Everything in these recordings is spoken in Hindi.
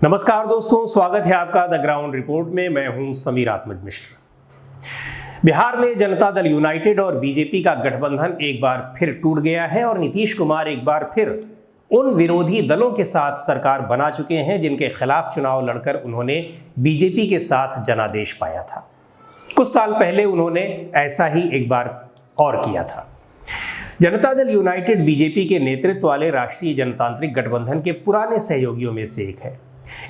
नमस्कार दोस्तों, स्वागत है आपका द ग्राउंड रिपोर्ट में। मैं हूं समीर आत्मज मिश्र। बिहार में जनता दल यूनाइटेड और बीजेपी का गठबंधन एक बार फिर टूट गया है और नीतीश कुमार एक बार फिर उन विरोधी दलों के साथ सरकार बना चुके हैं जिनके खिलाफ चुनाव लड़कर उन्होंने बीजेपी के साथ जनादेश पाया था। कुछ साल पहले उन्होंने ऐसा ही एक बार और किया था। जनता दल यूनाइटेड बीजेपी के नेतृत्व वाले राष्ट्रीय जनतांत्रिक गठबंधन के पुराने सहयोगियों में से एक है।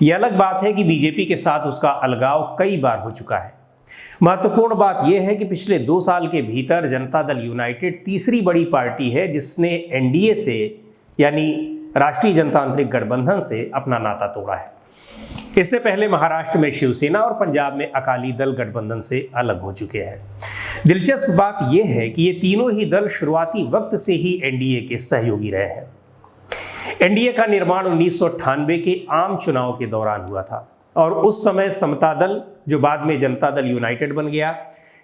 यह अलग बात है कि बीजेपी के साथ उसका अलगाव कई बार हो चुका है। महत्वपूर्ण बात यह है कि पिछले 2 साल के भीतर जनता दल यूनाइटेड तीसरी बड़ी पार्टी है जिसने एनडीए से यानी राष्ट्रीय जनतांत्रिक गठबंधन से अपना नाता तोड़ा है। इससे पहले महाराष्ट्र में शिवसेना और पंजाब में अकाली दल गठबंधन से अलग हो चुके हैं। दिलचस्प बात यह है कि ये तीनों ही दल शुरुआती वक्त से ही एनडीए के सहयोगी रहे हैं। एनडीए का निर्माण 1998 के आम चुनाव के दौरान हुआ था और उस समय समता दल, जो बाद में जनता दल यूनाइटेड बन गया,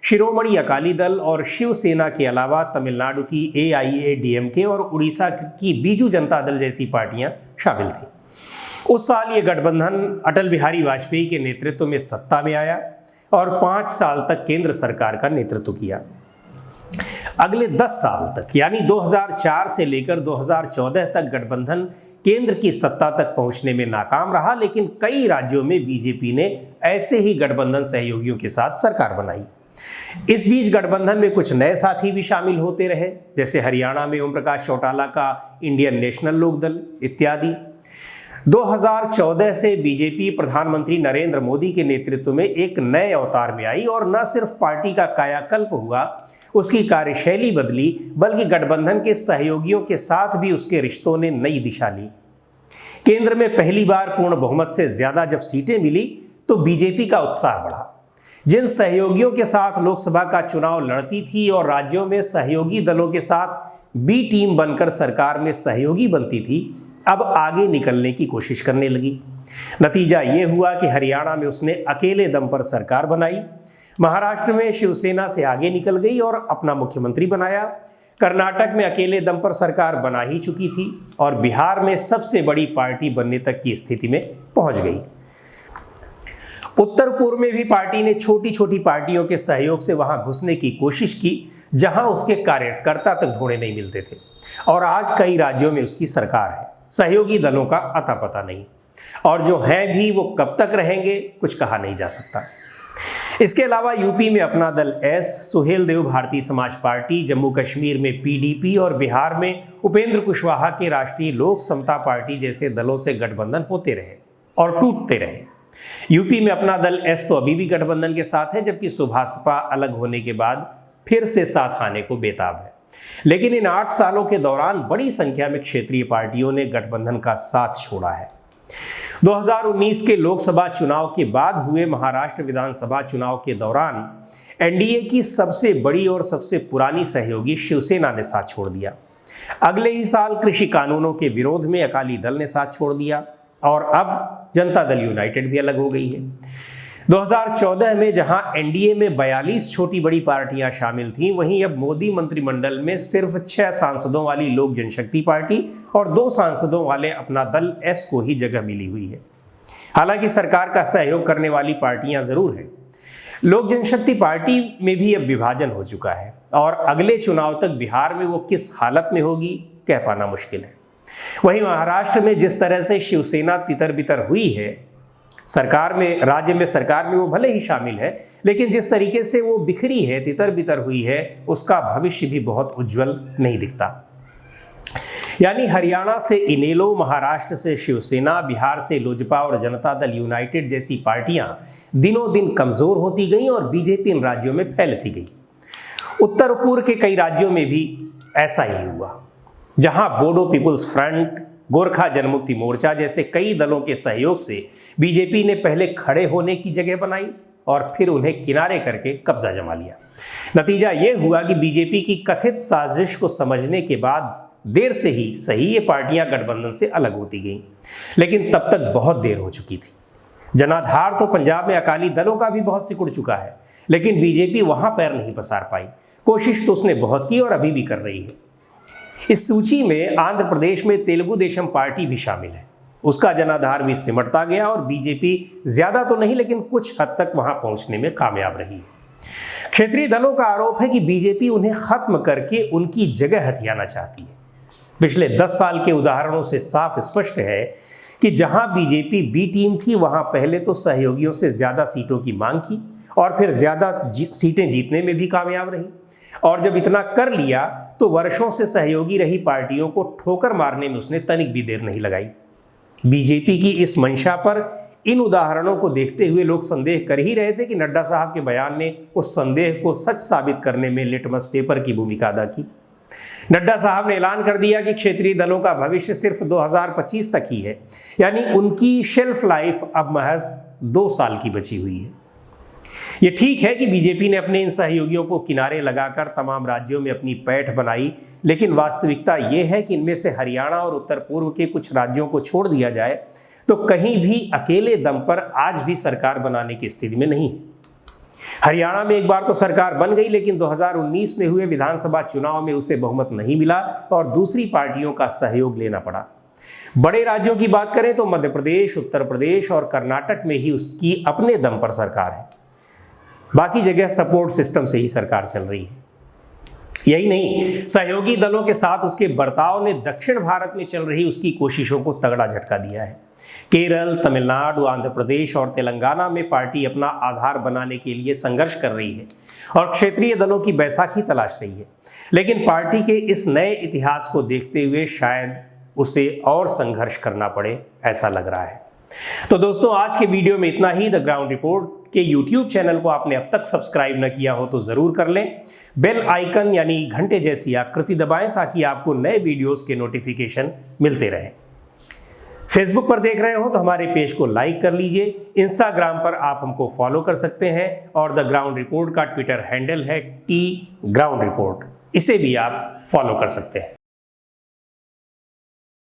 शिरोमणि अकाली दल और शिवसेना के अलावा तमिलनाडु की एआईएडीएमके और उड़ीसा की बीजू जनता दल जैसी पार्टियां शामिल थीं। उस साल ये गठबंधन अटल बिहारी वाजपेयी के नेतृत्व में सत्ता में आया और 5 साल तक केंद्र सरकार का नेतृत्व किया। अगले 10 साल तक यानी 2004 से लेकर 2014 तक गठबंधन केंद्र की सत्ता तक पहुंचने में नाकाम रहा, लेकिन कई राज्यों में बीजेपी ने ऐसे ही गठबंधन सहयोगियों के साथ सरकार बनाई। इस बीच गठबंधन में कुछ नए साथी भी शामिल होते रहे, जैसे हरियाणा में ओम प्रकाश चौटाला का इंडियन नेशनल लोकदल इत्यादि। 2014 से बीजेपी प्रधानमंत्री नरेंद्र मोदी के नेतृत्व में एक नए अवतार में आई और न सिर्फ पार्टी का कायाकल्प हुआ, उसकी कार्यशैली बदली, बल्कि गठबंधन के सहयोगियों के साथ भी उसके रिश्तों ने नई दिशा ली। केंद्र में पहली बार पूर्ण बहुमत से ज्यादा जब सीटें मिली तो बीजेपी का उत्साह बढ़ा। जिन सहयोगियों के साथ लोकसभा का चुनाव लड़ती थी और राज्यों में सहयोगी दलों के साथ बी टीम बनकर सरकार में सहयोगी बनती थी, अब आगे निकलने की कोशिश करने लगी। नतीजा ये हुआ कि हरियाणा में उसने अकेले दम पर सरकार बनाई, महाराष्ट्र में शिवसेना से आगे निकल गई और अपना मुख्यमंत्री बनाया, कर्नाटक में अकेले दम पर सरकार बना ही चुकी थी और बिहार में सबसे बड़ी पार्टी बनने तक की स्थिति में पहुंच गई। उत्तर पूर्व में भी पार्टी ने छोटी छोटी पार्टियों के सहयोग से वहां घुसने की कोशिश की जहां उसके कार्यकर्ता तक ढूंढे नहीं मिलते थे और आज कई राज्यों में उसकी सरकार है। सहयोगी दलों का अता पता नहीं और जो हैं भी वो कब तक रहेंगे कुछ कहा नहीं जा सकता। इसके अलावा यूपी में अपना दल एस, सुहेलदेव भारतीय समाज पार्टी, जम्मू कश्मीर में पीडीपी और बिहार में उपेंद्र कुशवाहा के राष्ट्रीय लोक समता पार्टी जैसे दलों से गठबंधन होते रहे और टूटते रहे। यूपी में अपना दल एस तो अभी भी गठबंधन के साथ है, जबकि सुभासपा अलग होने के बाद फिर से साथ आने को बेताब है। लेकिन इन 8 सालों के दौरान बड़ी संख्या में क्षेत्रीय पार्टियों ने गठबंधन का साथ छोड़ा है। 2019 के लोकसभा चुनाव के बाद हुए महाराष्ट्र विधानसभा चुनाव के दौरान एनडीए की सबसे बड़ी और सबसे पुरानी सहयोगी शिवसेना ने साथ छोड़ दिया। अगले ही साल कृषि कानूनों के विरोध में अकाली दल ने साथ छोड़ दिया और अब जनता दल यूनाइटेड भी अलग हो गई है। 2014 में जहां एनडीए में 42 छोटी बड़ी पार्टियां शामिल थीं, वहीं अब मोदी मंत्रिमंडल में सिर्फ 6 सांसदों वाली लोक जनशक्ति पार्टी और 2 सांसदों वाले अपना दल एस को ही जगह मिली हुई है। हालांकि सरकार का सहयोग करने वाली पार्टियां जरूर हैं। लोक जनशक्ति पार्टी में भी अब विभाजन हो चुका है और अगले चुनाव तक बिहार में वो किस हालत में होगी कह पाना मुश्किल है। वहीं महाराष्ट्र में जिस तरह से शिवसेना तितर बितर हुई है, राज्य में सरकार में वो भले ही शामिल है, लेकिन जिस तरीके से वो बिखरी है, तितर बितर हुई है, उसका भविष्य भी बहुत उज्जवल नहीं दिखता। यानी हरियाणा से इनेलो, महाराष्ट्र से शिवसेना, बिहार से लोजपा और जनता दल यूनाइटेड जैसी पार्टियां दिनों दिन कमजोर होती गई और बीजेपी इन राज्यों में फैलती गई। उत्तर पूर्व के कई राज्यों में भी ऐसा ही हुआ, जहां बोडो पीपुल्स फ्रंट, गोरखा जनमुक्ति मोर्चा जैसे कई दलों के सहयोग से बीजेपी ने पहले खड़े होने की जगह बनाई और फिर उन्हें किनारे करके कब्जा जमा लिया। नतीजा यह हुआ कि बीजेपी की कथित साजिश को समझने के बाद देर से ही सही ये पार्टियां गठबंधन से अलग होती गईं, लेकिन तब तक बहुत देर हो चुकी थी। जनाधार तो पंजाब में अकाली दलों का भी बहुत सिकुड़ चुका है, लेकिन बीजेपी वहां पैर नहीं पसार पाई। कोशिश तो उसने बहुत की और अभी भी कर रही है। इस सूची में आंध्र प्रदेश में तेलुगु देशम पार्टी भी शामिल है। उसका जनाधार भी सिमटता गया और बीजेपी ज्यादा तो नहीं लेकिन कुछ हद तक वहां पहुंचने में कामयाब रही है। क्षेत्रीय दलों का आरोप है कि बीजेपी उन्हें खत्म करके उनकी जगह हथियाना चाहती है। पिछले 10 साल के उदाहरणों से साफ स्पष्ट है कि जहां बीजेपी बी टीम थी वहां पहले तो सहयोगियों से ज्यादा सीटों की मांग की और फिर ज्यादा सीटें जीतने में भी कामयाब रही, और जब इतना कर लिया तो वर्षों से सहयोगी रही पार्टियों को ठोकर मारने में उसने तनिक भी देर नहीं लगाई। बीजेपी की इस मंशा पर इन उदाहरणों को देखते हुए लोग संदेह कर ही रहे थे कि नड्डा साहब के बयान ने उस संदेह को सच साबित करने में लिटमस पेपर की भूमिका अदा की। नड्डा साहब ने ऐलान कर दिया कि क्षेत्रीय दलों का भविष्य सिर्फ 2025 तक ही है, यानी उनकी शेल्फ लाइफ अब महज 2 साल की बची हुई है। ये ठीक है कि बीजेपी ने अपने इन सहयोगियों को किनारे लगाकर तमाम राज्यों में अपनी पैठ बनाई, लेकिन वास्तविकता ये है कि इनमें से हरियाणा और उत्तर पूर्व के कुछ राज्यों को छोड़ दिया जाए तो कहीं भी अकेले दम पर आज भी सरकार बनाने की स्थिति में नहीं है। हरियाणा में एक बार तो सरकार बन गई, लेकिन 2019 में हुए विधानसभा चुनाव में उसे बहुमत नहीं मिला और दूसरी पार्टियों का सहयोग लेना पड़ा। बड़े राज्यों की बात करें तो मध्य प्रदेश, उत्तर प्रदेश और कर्नाटक में ही उसकी अपने दम पर सरकार है। बाकी जगह सपोर्ट सिस्टम से ही सरकार चल रही है। यही नहीं, सहयोगी दलों के साथ उसके बर्ताव ने दक्षिण भारत में चल रही उसकी कोशिशों को तगड़ा झटका दिया है। केरल, तमिलनाडु, आंध्र प्रदेश और तेलंगाना में पार्टी अपना आधार बनाने के लिए संघर्ष कर रही है और क्षेत्रीय दलों की बैसाखी तलाश रही है, लेकिन पार्टी के इस नए इतिहास को देखते हुए शायद उसे और संघर्ष करना पड़े, ऐसा लग रहा है। तो दोस्तों, आज के वीडियो में इतना ही। द ग्राउंड रिपोर्ट के YouTube चैनल को आपने अब तक सब्सक्राइब न किया हो तो जरूर कर लें। बेल आइकन यानी घंटे जैसी आकृति दबाएं ताकि आपको नए वीडियोस के नोटिफिकेशन मिलते रहें। फेसबुक पर देख रहे हो तो हमारे पेज को लाइक कर लीजिए। इंस्टाग्राम पर आप हमको फॉलो कर सकते हैं और द ग्राउंड रिपोर्ट का ट्विटर हैंडल है @ground report, इसे भी आप फॉलो कर सकते हैं।